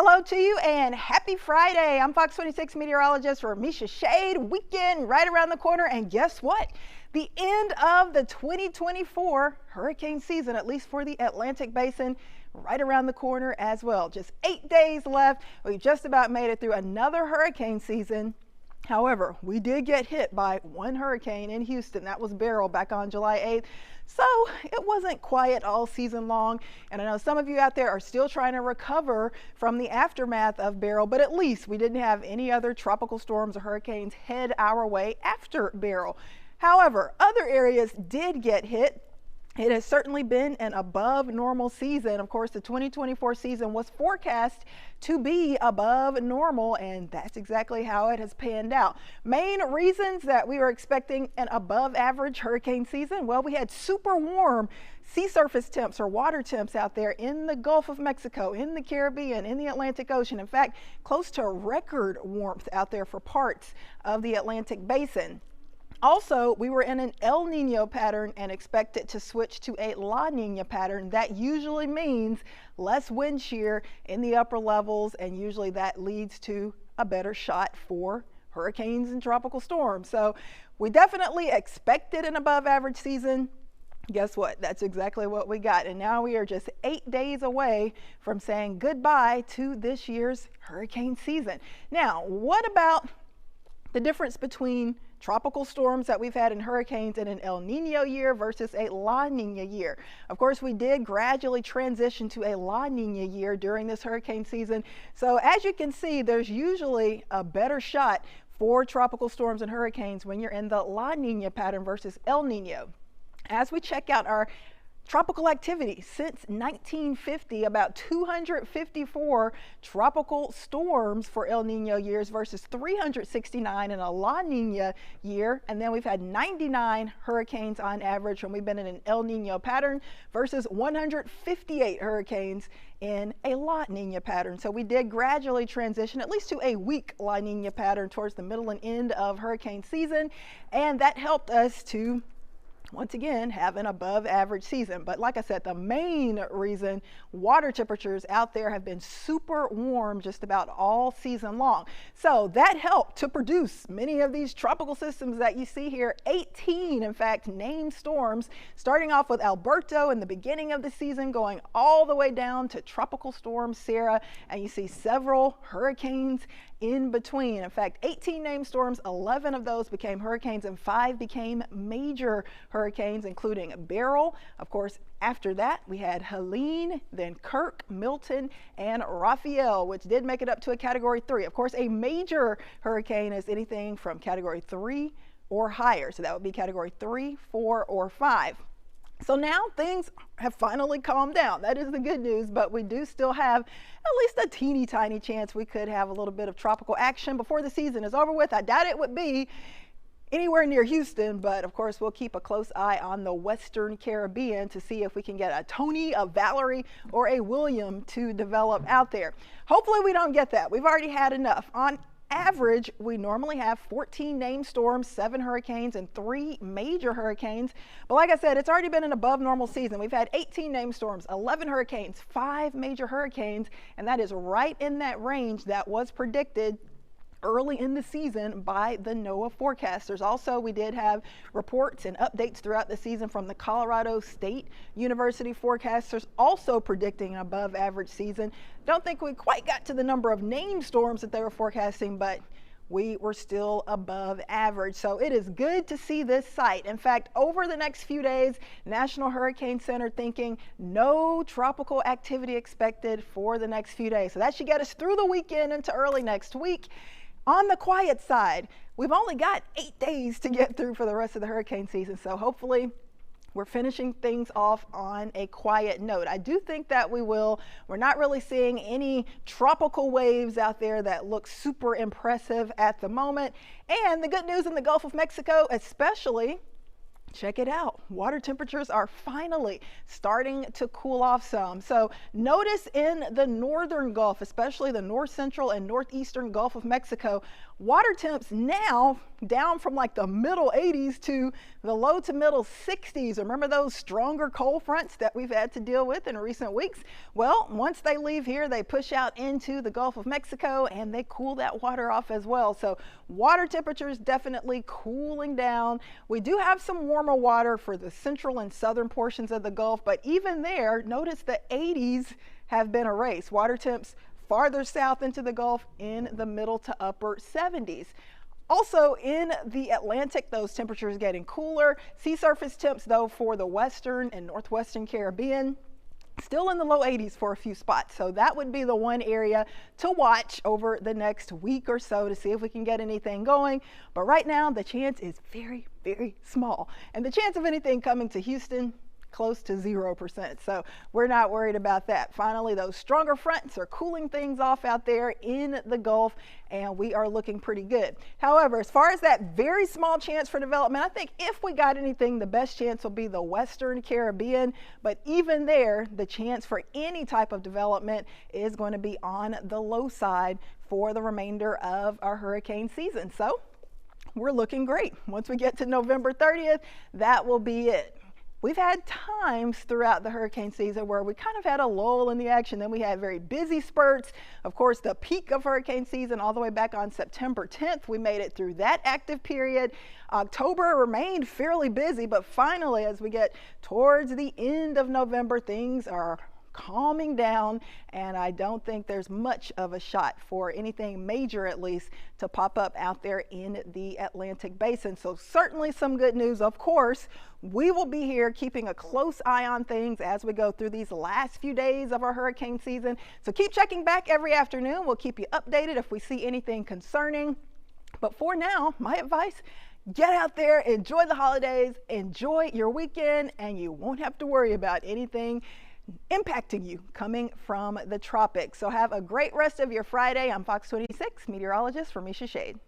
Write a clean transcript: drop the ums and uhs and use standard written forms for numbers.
Hello to you and happy Friday. I'm Fox 26 meteorologist Ramisha Shade. Weekend right around the corner, and guess what? The end of the 2024 hurricane season, at least for the Atlantic Basin, right around the corner as well. Just 8 days left. We just about made it through another hurricane season. However, we did get hit by one hurricane in Houston. That was Beryl back on July 8th. So it wasn't quiet all season long. And I know some of you out there are still trying to recover from the aftermath of Beryl, but at least we didn't have any other tropical storms or hurricanes head our way after Beryl. However, other areas did get hit. It has certainly been an above normal season. Of course, the 2024 season was forecast to be above normal, and that's exactly how it has panned out. Main reasons that we were expecting an above average hurricane season, well, we had super warm sea surface temps or water temps out there in the Gulf of Mexico, in the Caribbean, in the Atlantic Ocean. In fact, close to record warmth out there for parts of the Atlantic Basin. Also, we were in an El Nino pattern and expect it to switch to a La Nina pattern. That usually means less wind shear in the upper levels, and usually that leads to a better shot for hurricanes and tropical storms. So we definitely expected an above average season. Guess what? That's exactly what we got. And now we are just 8 days away from saying goodbye to this year's hurricane season. Now, what about the difference between tropical storms that we've had in hurricanes in an El Nino year versus a La Nina year? Of course, we did gradually transition to a La Nina year during this hurricane season. So as you can see, there's usually a better shot for tropical storms and hurricanes when you're in the La Nina pattern versus El Nino. As we check out our tropical activity since 1950, about 254 tropical storms for El Nino years versus 369 in a La Nina year. And then we've had 99 hurricanes on average when we've been in an El Nino pattern versus 158 hurricanes in a La Nina pattern. So we did gradually transition at least to a weak La Nina pattern towards the middle and end of hurricane season. And that helped us to once again have an above average season. But like I said, the main reason, water temperatures out there have been super warm just about all season long. So that helped to produce many of these tropical systems that you see here. 18, in fact, named storms, starting off with Alberto in the beginning of the season, going all the way down to Tropical Storm Sarah, and you see several hurricanes in between. In fact, 18 named storms, 11 of those became hurricanes and 5 became major hurricanes, including Beryl. Of course, after that, we had Helene, then Kirk, Milton, and Raphael, which did make it up to a Category 3. Of course, a major hurricane is anything from Category 3 or higher. So that would be Category 3, 4, or 5. So now things have finally calmed down. That is the good news, but we do still have at least a teeny tiny chance we could have a little bit of tropical action before the season is over with. I doubt it would be anywhere near Houston, but of course we'll keep a close eye on the Western Caribbean to see if we can get a Tony, a Valerie, or a William to develop out there. Hopefully we don't get that. We've already had enough. On average, we normally have 14 named storms, 7 hurricanes, and 3 major hurricanes. But like I said, it's already been an above normal season. We've had 18 named storms, 11 hurricanes, 5 major hurricanes, and that is right in that range that was predicted early in the season by the NOAA forecasters. Also, we did have reports and updates throughout the season from the Colorado State University forecasters, also predicting an above average season. Don't think we quite got to the number of named storms that they were forecasting, but we were still above average. So it is good to see this site. In fact, over the next few days, National Hurricane Center thinking no tropical activity expected for the next few days. So that should get us through the weekend into early next week. On the quiet side, we've only got 8 days to get through for the rest of the hurricane season. So hopefully we're finishing things off on a quiet note. I do think that we will. We're not really seeing any tropical waves out there that look super impressive at the moment. And the good news in the Gulf of Mexico, especially Check it out. Water temperatures are finally starting to cool off some. So notice in the northern Gulf, especially the north central and northeastern Gulf of Mexico, water temps now down from like the middle 80s to the low to middle 60s. Remember those stronger cold fronts that we've had to deal with in recent weeks? Well, once they leave here, they push out into the Gulf of Mexico and they cool that water off as well. So water temperatures definitely cooling down. We do have some warmer water for the central and southern portions of the Gulf, but even there, notice the 80s have been erased. Water temps farther south into the Gulf in the middle to upper 70s. Also in the Atlantic, those temperatures getting cooler. Sea surface temps, though, for the western and northwestern Caribbean, still in the low 80s for a few spots. So that would be the one area to watch over the next week or so to see if we can get anything going. But right now, the chance is very, very small. And the chance of anything coming to Houston, close to 0%. So we're not worried about that. Finally, those stronger fronts are cooling things off out there in the Gulf, and we are looking pretty good. However, as far as that very small chance for development, I think if we got anything, the best chance will be the Western Caribbean. But even there, the chance for any type of development is going to be on the low side for the remainder of our hurricane season. So we're looking great. Once we get to November 30th, that will be it. We've had times throughout the hurricane season where we kind of had a lull in the action. Then we had very busy spurts. Of course, the peak of hurricane season all the way back on September 10th. We made it through that active period. October remained fairly busy, but finally, as we get towards the end of November, things are calming down, and I don't think there's much of a shot for anything major, at least, to pop up out there in the Atlantic basin. So certainly some good news. Of course, we will be here keeping a close eye on things as we go through these last few days of our hurricane season. So keep checking back every afternoon. We'll keep you updated if we see anything concerning. But for now, my advice, get out there, enjoy the holidays, enjoy your weekend, and you won't have to worry about anything impacting you coming from the tropics. So have a great rest of your Friday. I'm Fox 26 meteorologist Ramisha Shade.